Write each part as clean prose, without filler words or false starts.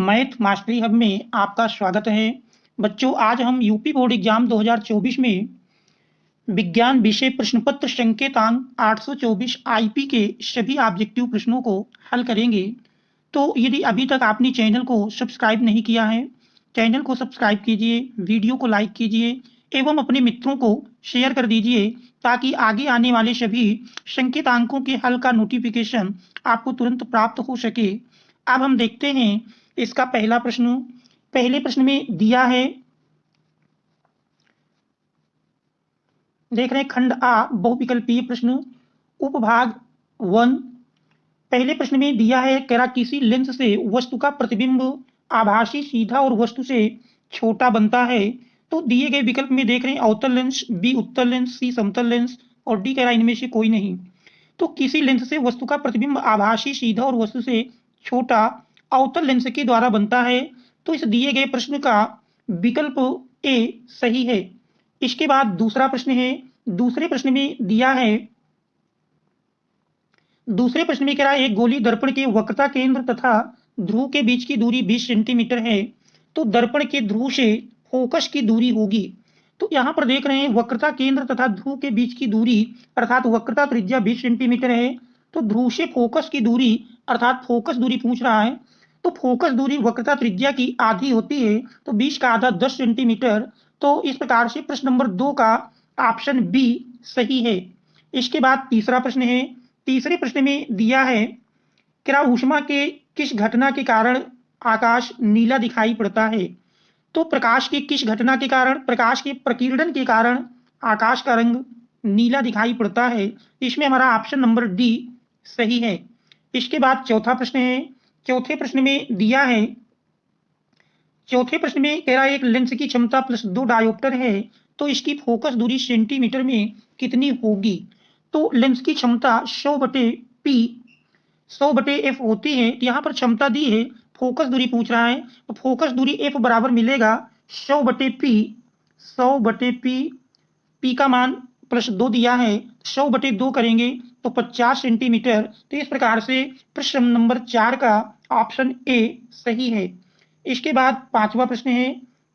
Math mastery hub में आपका स्वागत है। बच्चों, आज हम यूपी बोर्ड एग्जाम 2024 में विज्ञान विषय प्रश्न पत्र संकेतांक 824 आईपी के सभी ऑब्जेक्टिव प्रश्नों को हल करेंगे। तो यदि अभी तक आपने चैनल को सब्सक्राइब नहीं किया है, चैनल को सब्सक्राइब कीजिए, वीडियो को लाइक कीजिए एवं अपने मित्रों को शेयर कर दीजिए ताकि आगे आने वाले सभी संकेतांकों के हल का नोटिफिकेशन आपको तुरंत प्राप्त हो सके। अब हम देखते हैं इसका पहला प्रश्न। पहले प्रश्न में दिया है, देख रहे हैं खंड आ बहुविकल्पीय प्रश्न उपभाग 1। पहले प्रश्न में दिया है कह किसी लेंस से वस्तु का प्रतिबिंब आभासी सीधा और वस्तु से छोटा बनता है। तो दिए गए विकल्प में देख रहे हैं अवतल लेंस, बी उत्तल लेंस, सी समतल लेंस और डी कह रहा इनमें से कोई नहीं। तो किसी लेंस से वस्तु का प्रतिबिंब आभासी सीधा और वस्तु से छोटा अवतल लेंस के द्वारा बनता है। तो इस दिए गए प्रश्न का विकल्प ए सही है। इसके बाद दूसरा प्रश्न है। दूसरे प्रश्न में दिया है, दूसरे प्रश्न में कह रहा है एक गोली दर्पण के वक्रता केंद्र तथा ध्रुव के बीच की दूरी 20 सेंटीमीटर है। तो दर्पण के ध्रुव से फोकस की दूरी होगी। तो यहाँ पर देख रहे हैं वक्रता केंद्र तथा ध्रुव के बीच की दूरी अर्थात वक्रता त्रिज्या 20 सेंटीमीटर है। तो ध्रुव से फोकस की दूरी अर्थात फोकस दूरी पूछ रहा है। तो फोकस दूरी वक्रता त्रिज्या की आधी होती है, तो 20 का आधा 10 सेंटीमीटर। तो इस प्रकार से प्रश्न नंबर 2 का ऑप्शन बी सही है। इसके बाद तीसरा प्रश्न है। तीसरे प्रश्न में दिया है कि ऊष्मा के किस घटना के कारण आकाश नीला दिखाई पड़ता है। तो प्रकाश की किस घटना के कारण, प्रकाश के प्रकीर्णन के कारण आकाश का रंग नीला दिखाई पड़ता है। इसमें हमारा ऑप्शन नंबर डी सही है। इसके बाद चौथा प्रश्न है। चौथे प्रश्न में दिया है, चौथे प्रश्न में कह रहा है एक लेंस की क्षमता +2 डायोप्टर है, तो इसकी फोकस दूरी सेंटीमीटर में कितनी होगी। तो लेंस की क्षमता 100/p 100/f होती है। तो यहाँ पर क्षमता दी है, फोकस दूरी पूछ रहा है, तो फोकस दूरी f बराबर मिलेगा 100/p। 100/p, p का मान +2 दिया है, 100/2 करेंगे तो 50 सेंटीमीटर। तो इस प्रकार से प्रश्न नंबर 4 का ऑप्शन ए सही है। इसके बाद पांचवा प्रश्न है।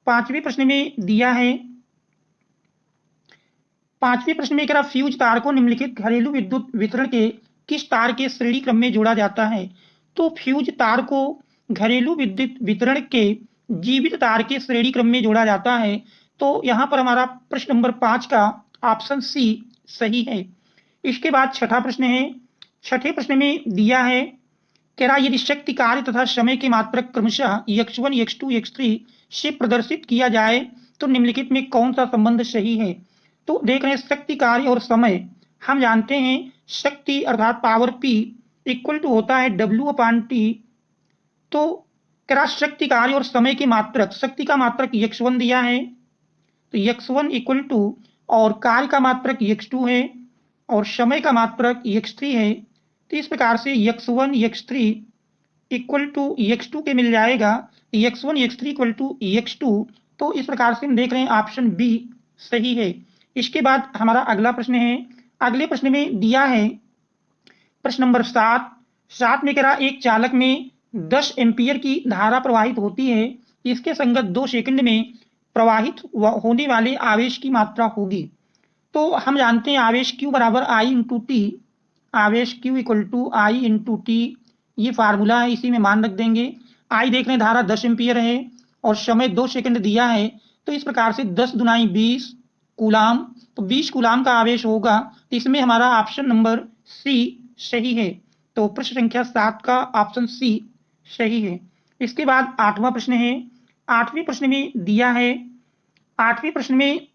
पांचवें प्रश्न में दिया है, पांचवें प्रश्न में कह फ्यूज तार को निम्नलिखित घरेलू विद्युत वितरण के किस तार के श्रेणी क्रम में जोड़ा जाता है। तो फ्यूज तार को घरेलू विद्युत वितरण के जीवित तार के श्रेणी क्रम में जोड़ा जाता है। तो यहाँ पर हमारा प्रश्न नंबर 5 का ऑप्शन सी सही है। इसके बाद छठा प्रश्न है। छठे प्रश्न में दिया है कह रहा यदि शक्ति कार्य तथा समय के मात्रक क्रमशः x1 x2 x3 से प्रदर्शित किया जाए तो निम्नलिखित में कौन सा संबंध सही है। तो देख रहे हैं शक्ति कार्य और समय हम जानते हैं शक्ति अर्थात पावर p इक्वल टू होता है W/T। तो कह रहा शक्ति कार्य और समय के मात्रक, शक्ति का मात्रक x1 दिया है तो x1 इक्वल टू और कार्य का मात्रक x2 है और समय का मात्रक x3 है। तो इस प्रकार से x1 x3 equal to x2 के मिल जाएगा, x1 x3 equal to x2। तो इस प्रकार से हम देख रहे हैं ऑप्शन बी सही है। इसके बाद हमारा अगला प्रश्न है। अगले प्रश्न में दिया है प्रश्न नंबर 7। 7 में कह रहा एक चालक में 10 एम्पियर की धारा प्रवाहित होती है, इसके संगत 2 सेकंड में प्रवाहित होने वाले आवेश की मात्रा होगी। तो हम जानते हैं आवेश Q बराबर I इंटू टी, आवेश Q equal to I into T, ये फार्मूला है, इसी में मान रख देंगे। I देख रहे हैं धारा 10 एम्पियर है और समय 2 सेकंड दिया है। तो इस प्रकार से 10 × 20 कूलाम, तो 20 कूलाम का आवेश होगा। तो इसमें हमारा ऑप्शन नंबर सी सही है। तो प्रश्न संख्या 7 का ऑप्शन सी सही है। इसके बाद 8वां प्रश्न है। 8वें प्रश्न में दिया है, 8वें प्रश्न में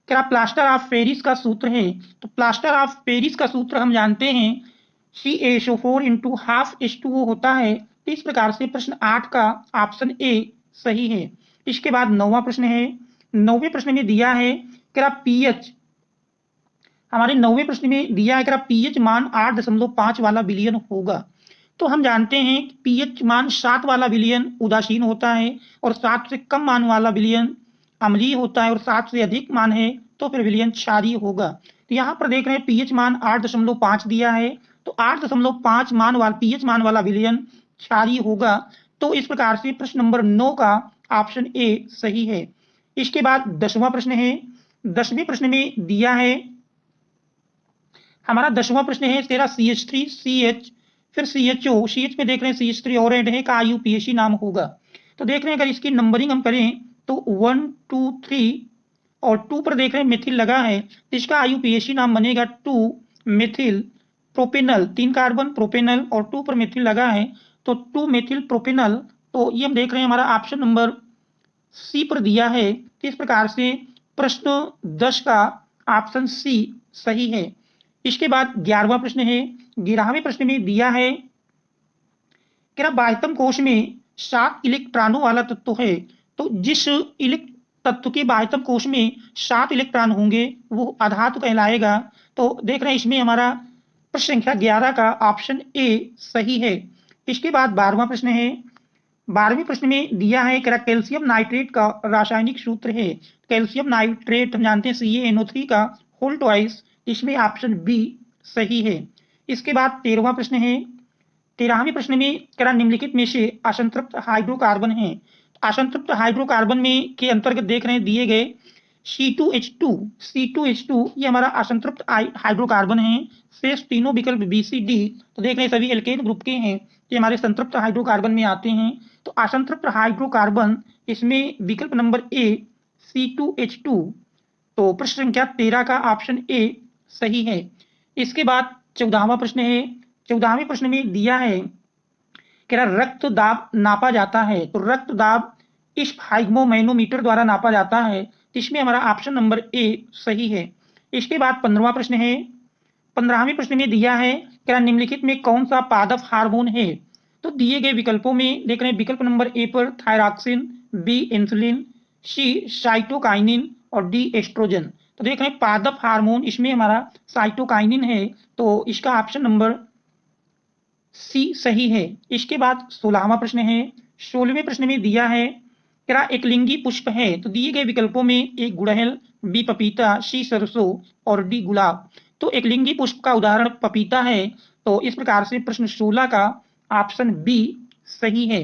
क्या प्लास्टर ऑफ पेरिस का सूत्र है। तो प्लास्टर ऑफ पेरिस का सूत्र हम जानते हैं CaSO4 × ½ H2O होता है। तो इस प्रकार से प्रश्न 8 का ऑप्शन ए सही है। इसके बाद 9वां प्रश्न है। 9वें प्रश्न में दिया है क्या pH, हमारे 9वें प्रश्न में दिया है क्या pH मान 8.5 वाला विलयन होगा। तो हम जानते हैं pH मान 7 वाला विलयन उदासीन होता है और 7 से कम मान वाला विलयन अम्लीय होता है और 7 से अधिक मान है तो फिर विलयन क्षारीय होगा। तो यहाँ पर देख रहे हैं pH मान 8.5 दिया है, तो 8.5 मान वाला pH मान वाला विलयन क्षारीय होगा। तो इस प्रकार से प्रश्न नंबर 9 का ऑप्शन ए सही है। इसके बाद 10वां प्रश्न है। 10वें प्रश्न में दिया है, हमारा 10वां प्रश्न है तेरा CH3 CH फिर CHO, CH में देख रहे हैं CH3 और एड है का IUPAC नाम होगा। तो देख रहे हैं अगर इसकी नंबरिंग हम करें तो 1 2 3 और 2 पर देख रहे हैं मेथिल लगा है, तो इसका IUPAC नाम बनेगा 2 मेथिल प्रोपेनल, 3 कार्बन प्रोपेनल और 2 पर मेथिल लगा है तो 2 मेथिल प्रोपेनल। तो ये हम देख रहे हैं हमारा ऑप्शन नंबर सी पर दिया है। इस प्रकार से प्रश्न 10 का ऑप्शन सी सही है। इसके बाद 11वां प्रश्न है। 11वें प्रश्न में दिया है कि बाह्यतम कोश में 7 इलेक्ट्रॉनों वाला तत्व है, तो जिस तत्व के बाह्यतम कोश में 7 इलेक्ट्रॉन होंगे वो अधातु कहलाएगा। तो देख रहे हैं इसमें हमारा प्रश्न संख्या 11 का ऑप्शन ए सही है। इसके बाद 12वां प्रश्न है। 12वें प्रश्न में दिया है कि कैल्शियम नाइट्रेट का रासायनिक सूत्र है। कैल्शियम नाइट्रेट हम जानते हैं CaNO3 का होल ट्वाइस, इसमें ऑप्शन बी सही है। इसके बाद 13वां प्रश्न है। 13वें प्रश्न में क्या निम्नलिखित में से असंतृप्त हाइड्रोकार्बन है। असंतृप्त हाइड्रोकार्बन में के अंतर्गत देख रहे हैं दिए गए C2H2 ये हमारा असंतृप्त हाइड्रोकार्बन है। शेष तीनों विकल्प बी सी डी तो देख रहे हैं सभी एल्केन ग्रुप के हैं, ये हमारे संतृप्त हाइड्रोकार्बन में आते हैं। तो असंतृप्त हाइड्रोकार्बन इसमें विकल्प नंबर ए C2H2, तो प्रश्न संख्या 13 का ऑप्शन ए सही है। इसके बाद 14वां प्रश्न है। 14वें प्रश्न में दिया है कि रक्त दाब नापा जाता है, तो रक्त दाब इस हाइग्मोमैनोमीटर द्वारा नापा जाता है, तो इसमें हमारा ऑप्शन नंबर ए सही है। इसके बाद 15वां प्रश्न है। 15वें प्रश्न में दिया है कि निम्नलिखित में कौन सा पादप हार्मोन है, तो दिए गए विकल्पों में देख रहे हैं विकल्प नंबर ए पर थायरॉक्सिन, बी इंसुलिन, सी साइटोकाइनिन और डी एस्ट्रोजन। तो देख रहे हैं पादप हार्मोन इसमें हमारा साइटोकाइनिन है, तो इसका ऑप्शन नंबर सी सही है। इसके बाद 16वां प्रश्न है। 16वें प्रश्न में दिया है क्या एक लिंगी पुष्प है, तो दिए गए विकल्पों में ए गुड़हल, बी पपीता, सी सरसों और डी गुलाब। तो एक लिंगी पुष्प का उदाहरण पपीता है, तो इस प्रकार से प्रश्न 16 का ऑप्शन बी सही है।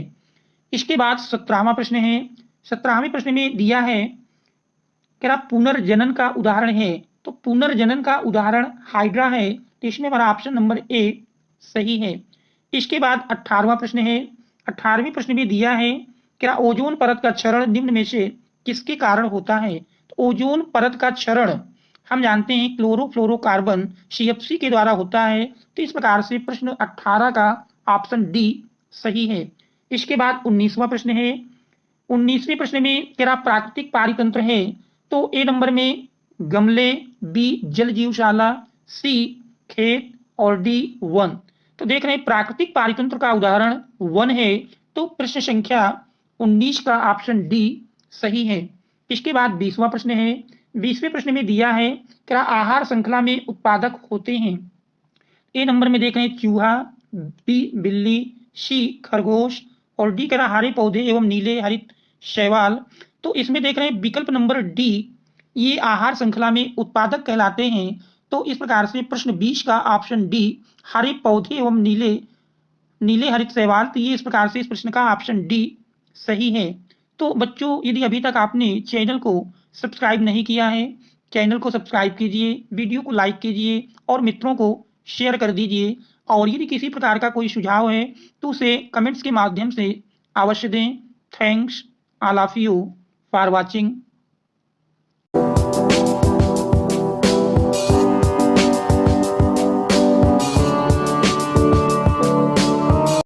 इसके बाद 17वां प्रश्न है। 17वें प्रश्न में दिया है क्या पुनर्जनन का उदाहरण है, तो पुनर्जनन का उदाहरण हाइड्रा है, तो इसमें हमारा ऑप्शन नंबर ए सही है। इसके बाद 18वां प्रश्न है। 18वें प्रश्न में दिया है क्या ओजोन परत का क्षरण निम्न में से किसके कारण होता है, तो ओजोन परत का क्षरण हम जानते हैं क्लोरोफ्लोरोकार्बन CFC के द्वारा होता है, तो इस प्रकार से प्रश्न 18 का ऑप्शन डी सही है। इसके बाद 19वां प्रश्न है। 19वें प्रश्न में क्या प्राकृतिक पारितंत्र है, तो ए नंबर में गमले, बी जल जीवशाला, सी खेत और डी वन। तो देख रहे हैं प्राकृतिक पारितंत्र का उदाहरण वन है, तो प्रश्न संख्या 19 का ऑप्शन डी सही है। इसके बाद 20वां प्रश्न है। 20वें प्रश्न में दिया है क्या आहार श्रृंखला में उत्पादक होते हैं, ए नंबर में देख रहे हैं चूहा, बी बिल्ली, सी खरगोश और डी करा हरे पौधे एवं नीले हरित शैवाल। तो इसमें देख रहे हैं विकल्प नंबर डी ये आहार श्रृंखला में उत्पादक कहलाते हैं, तो इस प्रकार से प्रश्न 20 का ऑप्शन डी हरे पौधे एवं नीले हरित शैवाल, तो ये इस प्रकार से इस प्रश्न का ऑप्शन डी सही है। तो बच्चों यदि अभी तक आपने चैनल को सब्सक्राइब नहीं किया है, चैनल को सब्सक्राइब कीजिए, वीडियो को लाइक कीजिए और मित्रों को शेयर कर दीजिए। और यदि किसी प्रकार का कोई सुझाव है तो उसे कमेंट्स के माध्यम से अवश्य दें। Thanks all of you for watching.